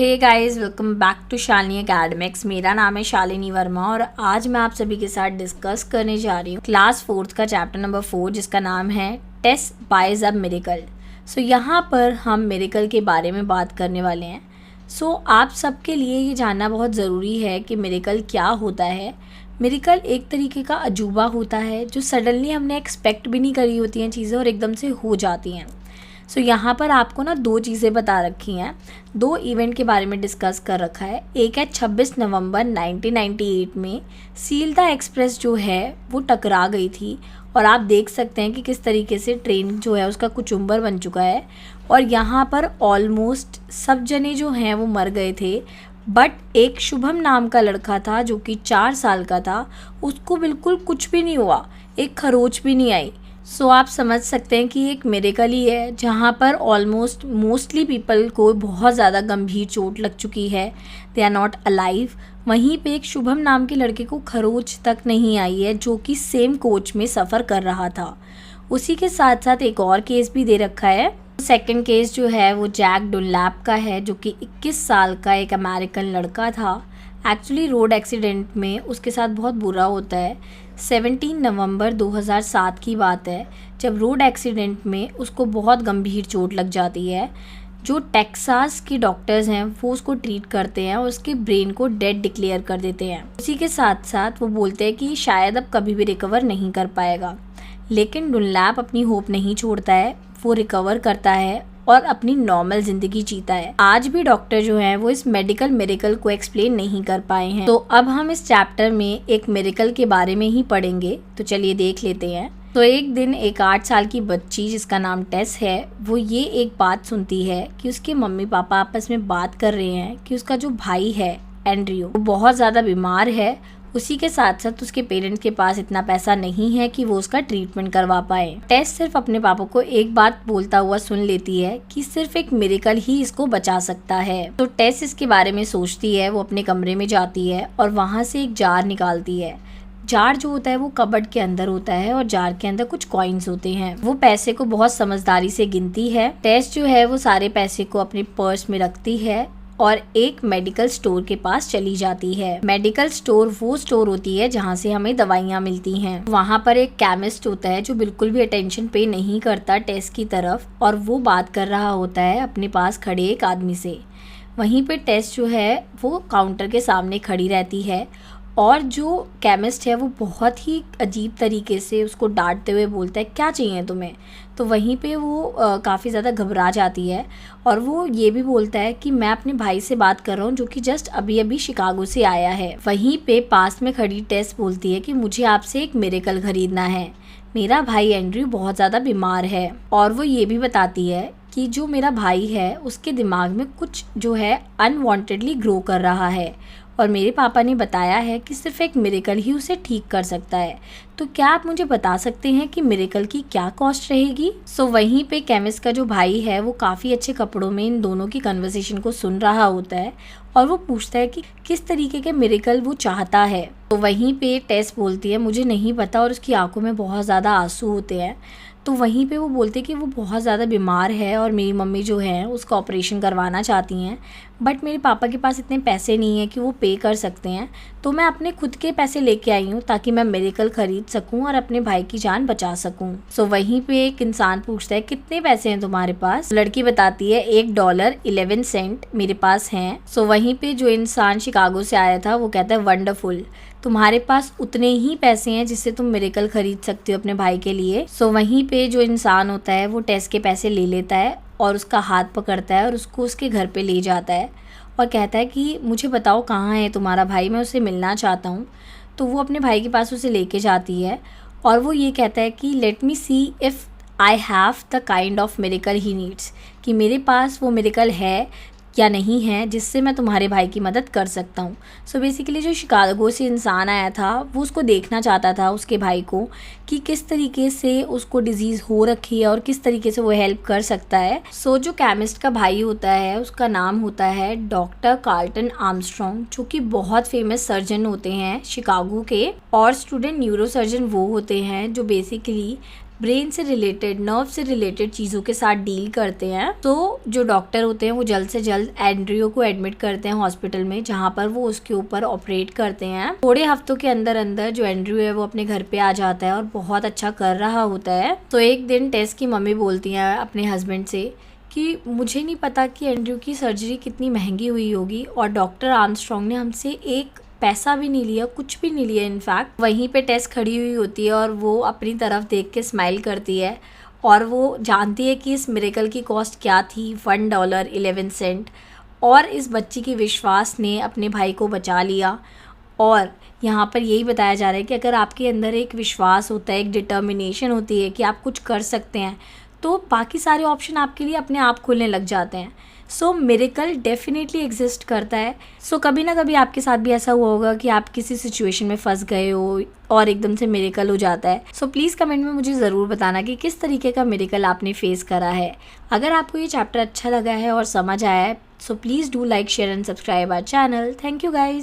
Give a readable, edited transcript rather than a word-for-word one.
Hey guys, welcome back to Shalini academics. मेरा नाम है शालिनी वर्मा और आज मैं आप सभी के साथ डिस्कस करने जा रही हूँ क्लास 4 का चैप्टर नंबर 4 जिसका नाम है टेस बाइज अ मिरेकल। सो यहाँ पर हम मिरेकल के बारे में बात करने वाले हैं। आप सबके लिए ये जानना बहुत ज़रूरी है कि मिरेकल क्या होता है। मिरेकल एक तरीके का अजूबा होता है जो सडनली हमने एक्सपेक्ट भी नहीं करी होती हैं चीज़ें और एकदम से हो जाती हैं। यहाँ पर आपको ना दो चीज़ें बता रखी हैं, दो इवेंट के बारे में डिस्कस कर रखा है। एक है 26 नवंबर 1998 में सील्दा एक्सप्रेस जो है वो टकरा गई थी और आप देख सकते हैं कि किस तरीके से ट्रेन जो है उसका कुचुम्बर बन चुका है और यहाँ पर ऑलमोस्ट सब जने जो हैं वो मर गए थे। बट एक शुभम नाम का लड़का था जो कि 4 साल का था, उसको बिल्कुल कुछ भी नहीं हुआ, एक खरोच भी नहीं आई। आप समझ सकते हैं कि एक मिरेकल ही है जहाँ पर मोस्टली पीपल को बहुत ज़्यादा गंभीर चोट लग चुकी है, दे आर नॉट अलाइव। वहीं पे एक शुभम नाम के लड़के को खरोच तक नहीं आई है जो कि सेम कोच में सफ़र कर रहा था। उसी के साथ साथ एक और केस भी दे रखा है। सेकंड केस जो है वो जैक डुनलैप का है जो कि 21 साल का एक अमेरिकन लड़का था। एक्चुअली रोड एक्सीडेंट में उसके साथ बहुत बुरा होता है। 17 नवंबर 2007 की बात है जब रोड एक्सीडेंट में उसको बहुत गंभीर चोट लग जाती है। जो टेक्सास के डॉक्टर्स हैं वो उसको ट्रीट करते हैं और उसके ब्रेन को डेड डिक्लेयर कर देते हैं। उसी के साथ साथ वो बोलते हैं कि शायद अब कभी भी रिकवर नहीं कर पाएगा, लेकिन डुनलैप अपनी होप नहीं छोड़ता है, वो रिकवर करता है और अपनी नॉर्मल ज़िंदगी जीता है। आज भी डॉक्टर जो हैं वो इस मेडिकल मिरेकल को एक्सप्लेन नहीं कर पाए हैं। तो अब हम इस चैप्टर में एक मिरेकल के बारे में ही पढ़ेंगे, तो चलिए देख लेते हैं। एक दिन एक 8 साल की बच्ची जिसका नाम टेस है वो ये एक बात सुनती है कि उसके मम्मी पापा आपस में बात कर रहे हैं कि उसका जो भाई है एंड्रयू वो बहुत ज़्यादा बीमार है। उसी के साथ साथ उसके पेरेंट्स के पास इतना पैसा नहीं है कि वो उसका ट्रीटमेंट करवा पाए। टेस सिर्फ अपने पापा को एक बात बोलता हुआ सुन लेती है कि सिर्फ एक मिरेकल ही इसको बचा सकता है। तो टेस इसके बारे में सोचती है, वो अपने कमरे में जाती है और वहाँ से एक जार निकालती है। जार जो होता है वो कबर्ड के अंदर होता है और जार के अंदर कुछ कॉइन्स होते हैं। वो पैसे को बहुत समझदारी से गिनती है। टेस जो है वो सारे पैसे को अपने पर्स में रखती है और एक मेडिकल स्टोर के पास चली जाती है। मेडिकल स्टोर वो स्टोर होती है जहाँ से हमें दवाइयाँ मिलती हैं। वहाँ पर एक केमिस्ट होता है जो बिल्कुल भी अटेंशन पे नहीं करता टेस की तरफ और वो बात कर रहा होता है अपने पास खड़े एक आदमी से। वहीं पे टेस जो है वो काउंटर के सामने खड़ी रहती है और जो केमिस्ट है वो बहुत ही अजीब तरीके से उसको डांटते हुए बोलता है क्या चाहिए तुम्हें। तो वहीं पे वो काफ़ी ज़्यादा घबरा जाती है और वो ये भी बोलता है कि मैं अपने भाई से बात कर रहा हूँ जो कि जस्ट अभी अभी शिकागो से आया है। वहीं पे पास में खड़ी टेस बोलती है कि मुझे आपसे एक मिरेकल खरीदना है, मेरा भाई एंड्रयू बहुत ज़्यादा बीमार है। और वो ये भी बताती है कि जो मेरा भाई है उसके दिमाग में कुछ जो है अनवांटेडली ग्रो कर रहा है और मेरे पापा ने बताया है कि सिर्फ एक मिरेकल ही उसे ठीक कर सकता है। तो क्या आप मुझे बता सकते हैं कि मिरेकल की क्या कॉस्ट रहेगी। वहीं पे केमिस्ट का जो भाई है वो काफ़ी अच्छे कपड़ों में इन दोनों की कन्वर्सेशन को सुन रहा होता है और वो पूछता है कि किस तरीके के मिरेकल वो चाहता है। तो वहीं पे टेस बोलती है मुझे नहीं पता और उसकी आंखों में बहुत ज़्यादा आंसू होते हैं। तो वहीं पे वो बोलते कि वो बहुत ज़्यादा बीमार है और मेरी मम्मी जो है उसका ऑपरेशन करवाना चाहती हैं, बट मेरे पापा के पास इतने पैसे नहीं हैं कि वो पे कर सकते हैं। तो मैं अपने खुद के पैसे लेके आई हूँ ताकि मैं मिरेकल खरीद सकूँ और अपने भाई की जान बचा सकूँ। वहीं पे एक इंसान पूछता है कितने पैसे हैं तुम्हारे पास। लड़की बताती है $1.11 मेरे पास हैं। वहीं पे जो इंसान शिकागो से आया था वो कहता है वंडरफुल, तुम्हारे पास उतने ही पैसे हैं जिससे तुम मिरेकल खरीद सकते हो अपने भाई के लिए। वहीं पे जो इंसान होता है वो टेस के पैसे ले लेता है और उसका हाथ पकड़ता है और उसको उसके घर पे ले जाता है और कहता है कि मुझे बताओ कहाँ है तुम्हारा भाई, मैं उससे मिलना चाहता हूँ। तो वो अपने भाई के पास उसे लेके जाती है और वो ये कहता है कि let me C if I have the kind of miracle he needs, कि मेरे पास वो मिरेकल है या नहीं है जिससे मैं तुम्हारे भाई की मदद कर सकता हूँ। बेसिकली जो शिकागो से इंसान आया था वो उसको देखना चाहता था उसके भाई को कि किस तरीके से उसको डिजीज़ हो रखी है और किस तरीके से वो हेल्प कर सकता है। जो केमिस्ट का भाई होता है उसका नाम होता है डॉक्टर कार्लटन आर्मस्ट्रॉन्ग, जो कि बहुत फेमस सर्जन होते हैं शिकागो के। और स्टूडेंट न्यूरोसर्जन वो होते हैं जो बेसिकली ब्रेन से रिलेटेड, नर्व से रिलेटेड चीज़ों के साथ डील करते हैं। तो जो डॉक्टर होते हैं वो जल्द से जल्द एंड्रयू को एडमिट करते हैं हॉस्पिटल में, जहाँ पर वो उसके ऊपर ऑपरेट करते हैं। थोड़े हफ्तों के अंदर अंदर जो एंड्रयू है वो अपने घर पे आ जाता है और बहुत अच्छा कर रहा होता है। तो एक दिन टेस की मम्मी बोलती हैं अपने हस्बैंड से कि मुझे नहीं पता कि एंड्रयू की सर्जरी कितनी महंगी हुई होगी, और डॉक्टर आर्मस्ट्रॉन्ग ने हमसे एक पैसा भी नहीं लिया, कुछ भी नहीं लिया। इनफैक्ट वहीं पे टेस खड़ी हुई होती है और वो अपनी तरफ देख के स्माइल करती है, और वो जानती है कि इस मिरेकल की कॉस्ट क्या थी, $1.11। और इस बच्ची की विश्वास ने अपने भाई को बचा लिया। और यहाँ पर यही बताया जा रहा है कि अगर आपके अंदर एक विश्वास होता है, एक डिटर्मिनेशन होती है कि आप कुछ कर सकते हैं, तो बाकी सारे ऑप्शन आपके लिए अपने आप खुलने लग जाते हैं। सो मिरेकल डेफिनेटली एग्जिस्ट करता है। सो कभी ना कभी आपके साथ भी ऐसा हुआ होगा कि आप किसी सिचुएशन में फंस गए हो और एकदम से मिरेकल हो जाता है। सो प्लीज़ कमेंट में मुझे ज़रूर बताना कि किस तरीके का मिरेकल आपने फेस करा है। अगर आपको ये चैप्टर अच्छा लगा है और समझ आया है, so please do like, share and subscribe our channel. Thank you guys.